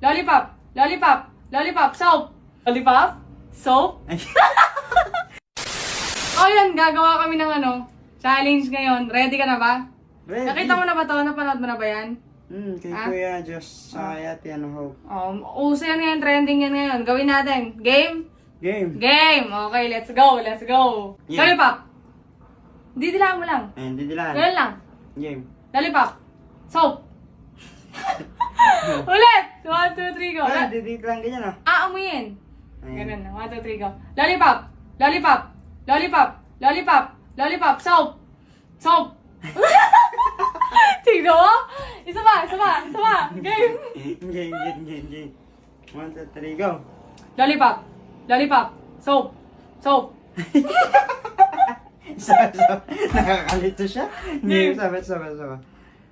Lollipop. Lollipop. Lollipop. Soap. Lollipop. Soap. O yan, gagawa kami ng challenge ngayon. Ready ka na ba? Ready. Nakita mo na ba to? Napanood mo na ba yan? Kay Kuya Diyos, Ate Hope. Uso yan ngayon, trending yan ngayon. Gawin natin. Game? Game. Game! Okay, let's go, let's go. Yeah. Lollipop. Didilaan mo lang. Ayun, didilaan. Ganun lang. Game. Lollipop. Soap. Ulit! 1, 2, 3, go. Ay, didit lang ganyan Aamuyin. Ayan. Ganun na. 1, 2, 3, go. Lollipop. Lollipop. Lollipop. Lollipop. Lollipop. Soap. Soap. Tignan mo? Isa pa. Game. Game. 1, 2, 3, go. Lollipop. Lollipop. Soap. Soap. Sabi. Nakakalito siya. Game. Sabi.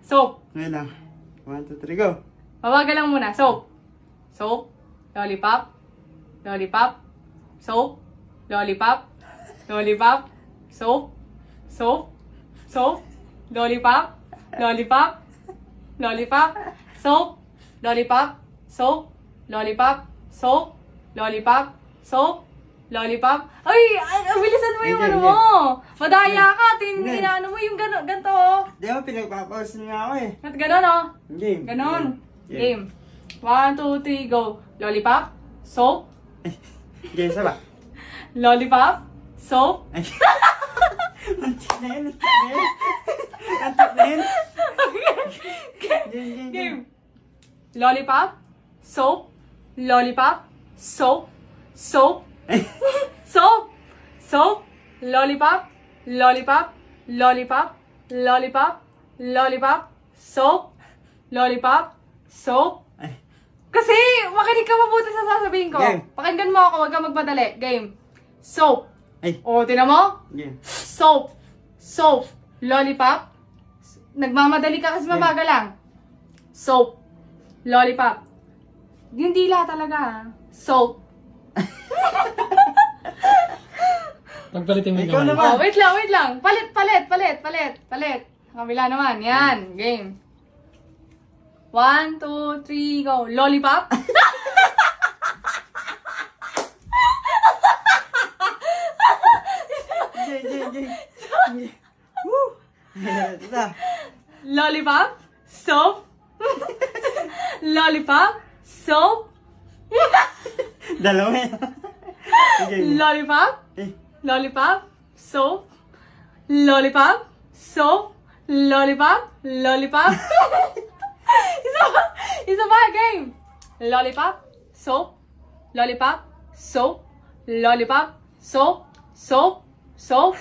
Soap. Ngayon lang. 1, 2, 3, go. Bawagan lang muna. Soap. Soap. Lollipop. Lollipop. Soap. Lollipop. Lollipop. Soap. Soap. Soap. Lollipop. Lollipop. Lollipop. Soap. Lollipop. Soap. Lollipop. Soap. Lollipop. Soap. Lollipop. Ay! Bilisan mo yung Game. mo! Madaya ka! Game. Inaano mo yung ganito oh. Di ba pinagpapausin nga ako eh. At ganon oh. Game. Ganon. Game. 1, 2, 3, go. Lollipop. Soap. Game, saba. Lollipop. Soap. Antik na yun. Game. Lollipop. Soap. Lollipop. Soap. Soap. Soap. Soap. Lollipop. Lollipop. Lollipop. Lollipop. Lollipop. Soap. Lollipop. Soap. Kasi, makinig ka mabuti sa sasabihin ko. Game. Pakinggan mo ako, huwag kang magmadali. Game. Soap. Ay. O, tinan mo? Game. Soap. Soap. Lollipop. Nagmamadali ka kasi mabagal lang. Soap. Lollipop. Yung dila talaga ha. Soap. Pagpalitin mo yung Ikaw kamay. naman. Oh, wait lang. Palit. Kabila naman. Yan. Game. 1, 2, 3, go. Lollipop. Game. Woo! Ito. Lollipop. Soap. Lollipop. Soap. Dalawa yan. Game. Lollipop. Eh. Lollipop. Soap. Lollipop. Soap. Lollipop. Lollipop. Isa pa. Game. Lollipop. Soap. Lollipop. Soap. Lollipop. Soap. Soap. Soap.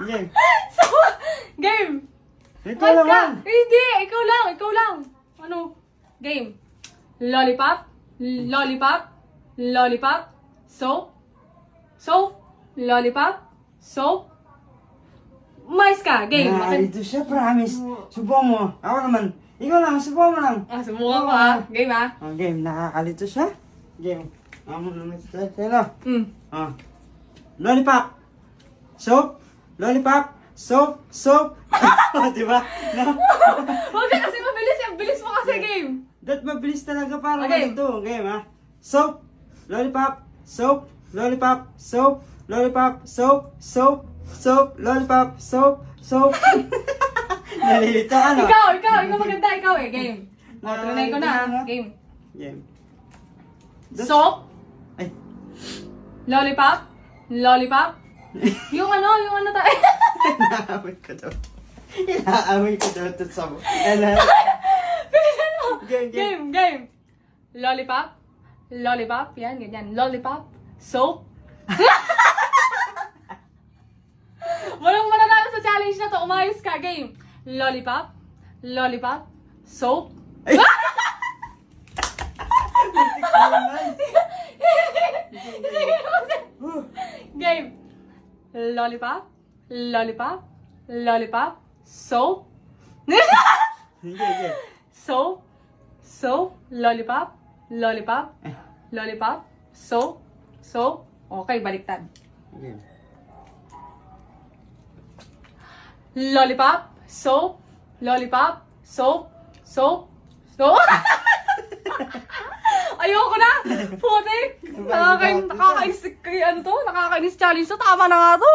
Game. Game. Ito Mas ka. naman. Hindi. Ikaw lang. Ano? Game. Lollipop. Lollipop. Lollipop. Soap. Soap. Lollipop. Soap. Mais ka. Game. Ito siya, promise. Subukan mo. Ako naman. Ikaw lang, subukan mo lang. Subukan ko ha. Game ha. Game, nakakalito siya. Game. Ako naman sa'yo. Lollipop. Soap. Lollipop. Soap. Diba? No? Huwag ka kasi mabilis. Bilis mo kasi game. That mabilis talaga para Okay. ito. Game, ha? Soap. Lollipop. Soap. Lollipop. Soap. Lollipop. Soap. Lollipop. Soap. Nalilito ka, no? Ikaw maganda. Ikaw eh. Game. Trinay ko na. Game. Game. Soap. Ay. Lollipop. Yung ano tayo. Inaamay ko daw ito sa mo. Bilisan mo. Game. Game. Lollipop. Yan, ganyan. Lollipop. Soap. Walang mananalo sa challenge na to. Umayos ka. Game. Lollipop. Soap. Game. Lollipop. Soap. Game. Soap. Lollipop. Soap. Okay, baliktad. Game. Lollipop. Soap. Putik! Nakakainis kay ano to? Nakakainis challenge to. Tama na nga to.